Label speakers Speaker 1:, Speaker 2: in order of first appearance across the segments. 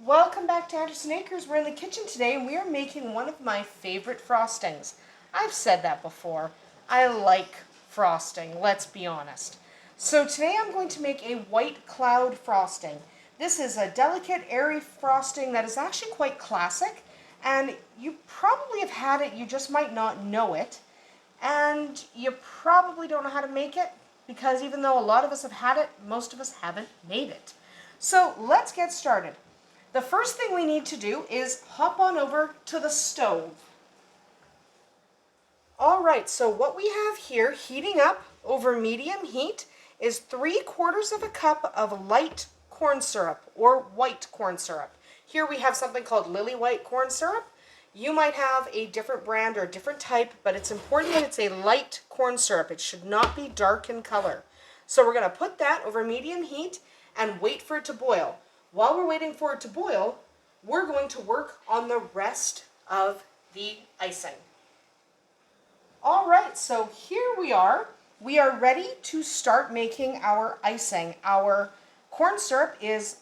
Speaker 1: Welcome back to Andersen Acres. We're in the kitchen today and we are making one of my favorite frostings. I've said that before. I like frosting, let's be honest. So today I'm going to make a white cloud frosting. This is a delicate, airy frosting that is actually quite classic, and you probably have had it, you just might not know it. And you probably don't know how to make it, because even though a lot of us have had it, most of us haven't made it. So let's get started. The first thing we need to do is hop on over to the stove. Alright, so what we have here heating up over medium heat is 3/4 cup of light corn syrup, or white corn syrup. Here we have something called Lily White corn syrup. You might have a different brand or a different type, but it's important that it's a light corn syrup. It should not be dark in color. So we're going to put that over medium heat and wait for it to boil. While we're waiting for it to boil, we're going to work on the rest of the icing. All right, so here we are. We are ready to start making our icing. Our corn syrup is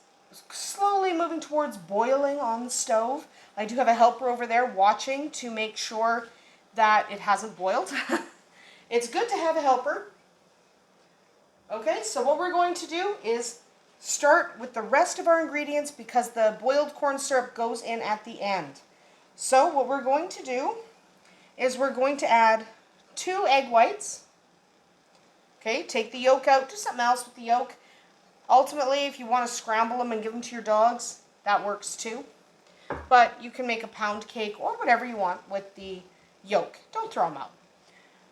Speaker 1: slowly moving towards boiling on the stove. I do have a helper over there watching to make sure that it hasn't boiled. It's good to have a helper. Okay, so what we're going to do is start with the rest of our ingredients because the boiled corn syrup goes in at the end. So what we're going to do is we're going to add 2 egg whites. Okay, take the yolk out, do something else with the yolk. Ultimately, if you want to scramble them and give them to your dogs, that works too. But you can make a pound cake or whatever you want with the yolk. Don't throw them out.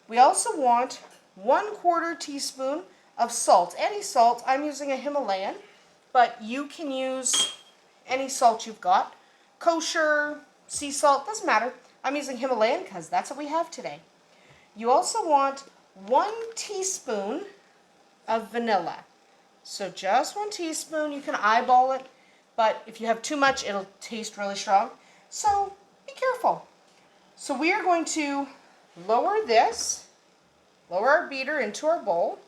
Speaker 1: We also want 1/4 teaspoon of salt. Any salt. I'm using a Himalayan, but you can use any salt you've got. Kosher, sea salt, doesn't matter. I'm using Himalayan because that's what we have today. You also want 1 teaspoon of vanilla. So just 1 teaspoon. You can eyeball it, but if you have too much, it'll taste really strong. So be careful. So we are going to lower our beater into our bowl.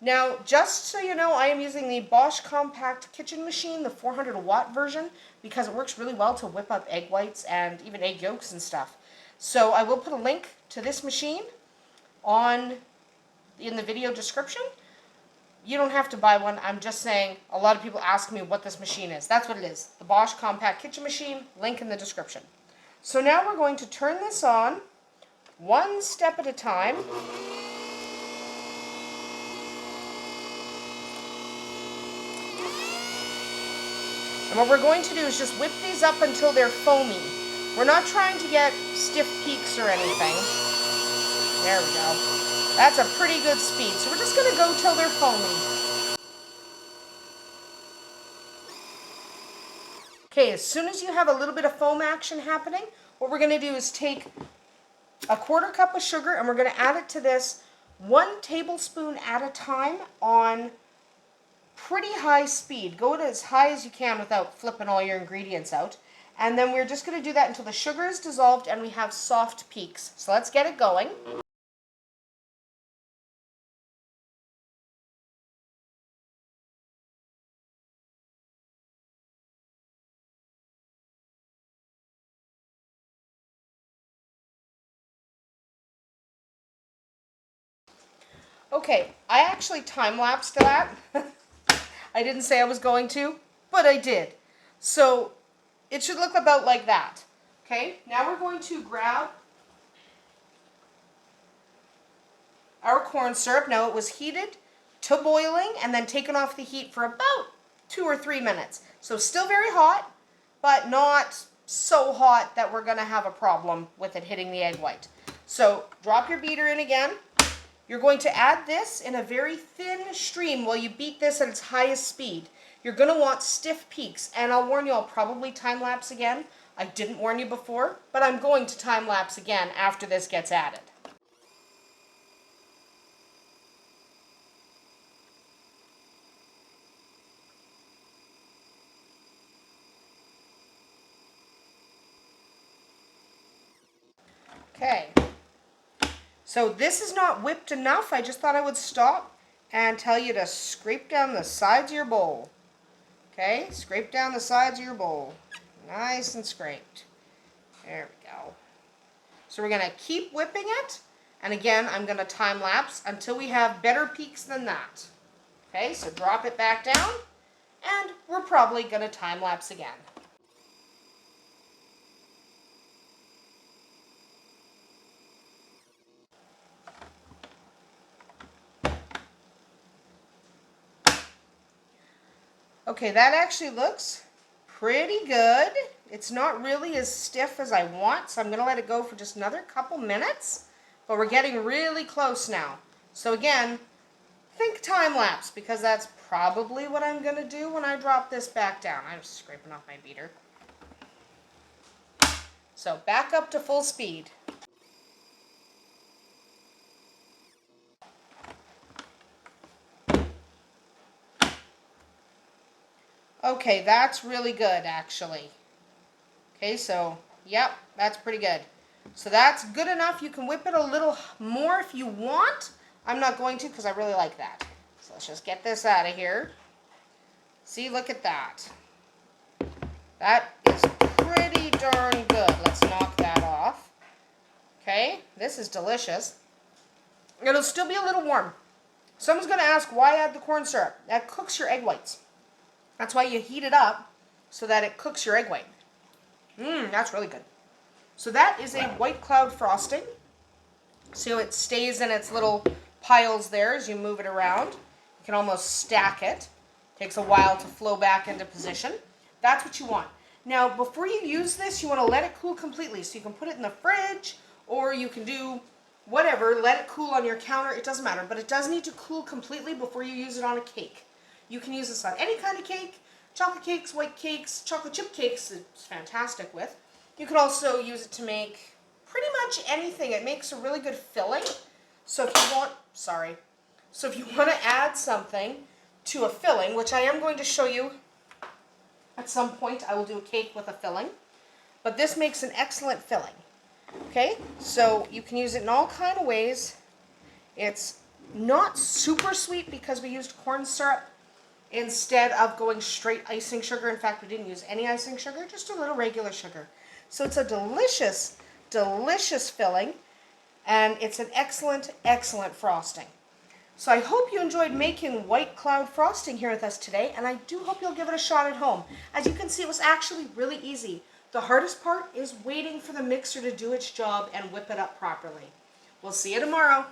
Speaker 1: Now, just so you know, I am using the Bosch Compact Kitchen Machine, the 400-watt version, because it works really well to whip up egg whites and even egg yolks and stuff. So I will put a link to this machine in the video description. You don't have to buy one. I'm just saying a lot of people ask me what this machine is. That's what it is. The Bosch Compact Kitchen Machine, link in the description. So now we're going to turn this on one step at a time. And what we're going to do is just whip these up until they're foamy. We're not trying to get stiff peaks or anything. There we go. That's a pretty good speed. So we're just going to go till they're foamy. Okay, as soon as you have a little bit of foam action happening, what we're going to do is take a 1/4 cup of sugar and we're going to add it to this 1 tablespoon at a time on pretty high speed. Go to as high as you can without flipping all your ingredients out. And then we're just going to do that until the sugar is dissolved and we have soft peaks. So let's get it going. Okay, I actually time-lapsed that. I didn't say I was going to, but I did. So it should look about like that. Okay, now we're going to grab our corn syrup. Now it was heated to boiling and then taken off the heat for about 2 or 3 minutes. So still very hot, but not so hot that we're going to have a problem with it hitting the egg white. So drop your beater in again. You're going to add this in a very thin stream while you beat this at its highest speed. You're going to want stiff peaks, and I'll warn you, I'll probably time-lapse again. I didn't warn you before, but I'm going to time-lapse again after this gets added. Okay. So this is not whipped enough. I just thought I would stop and tell you to scrape down the sides of your bowl. Okay, scrape down the sides of your bowl. Nice and scraped. There we go. So we're going to keep whipping it. And again, I'm going to time lapse until we have better peaks than that. Okay, so drop it back down. And we're probably going to time lapse again. Okay, that actually looks pretty good. It's not really as stiff as I want, so I'm going to let it go for just another couple minutes. But we're getting really close now. So again, think time lapse, because that's probably what I'm going to do when I drop this back down. I'm scraping off my beater. So back up to full speed. Okay, that's really good, actually. Okay, so, yep, that's pretty good. So that's good enough. You can whip it a little more if you want. I'm not going to because I really like that. So let's just get this out of here. See, look at that. That is pretty darn good. Let's knock that off. Okay, this is delicious. It'll still be a little warm. Someone's going to ask, why add the corn syrup? That cooks your egg whites. That's why you heat it up, so that it cooks your egg white. That's really good. So that is a white cloud frosting. So it stays in its little piles there as you move it around. You can almost stack it. Takes a while to flow back into position. That's what you want. Now, before you use this, you want to let it cool completely. So you can put it in the fridge, or you can do whatever. Let it cool on your counter. It doesn't matter. But it does need to cool completely before you use it on a cake. You can use this on any kind of cake. Chocolate cakes, white cakes, chocolate chip cakes, it's fantastic with. You can also use it to make pretty much anything. It makes a really good filling. So if you want, So if you want to add something to a filling, which I am going to show you at some point, I will do a cake with a filling. But this makes an excellent filling. Okay, so you can use it in all kinds of ways. It's not super sweet because we used corn syrup instead of going straight icing sugar. In fact, we didn't use any icing sugar, just a little regular sugar. So it's a delicious, delicious filling, and it's an excellent, excellent frosting. So I hope you enjoyed making white cloud frosting here with us today, and I do hope you'll give it a shot at home. As you can see, it was actually really easy. The hardest part is waiting for the mixer to do its job and whip it up properly. We'll see you tomorrow.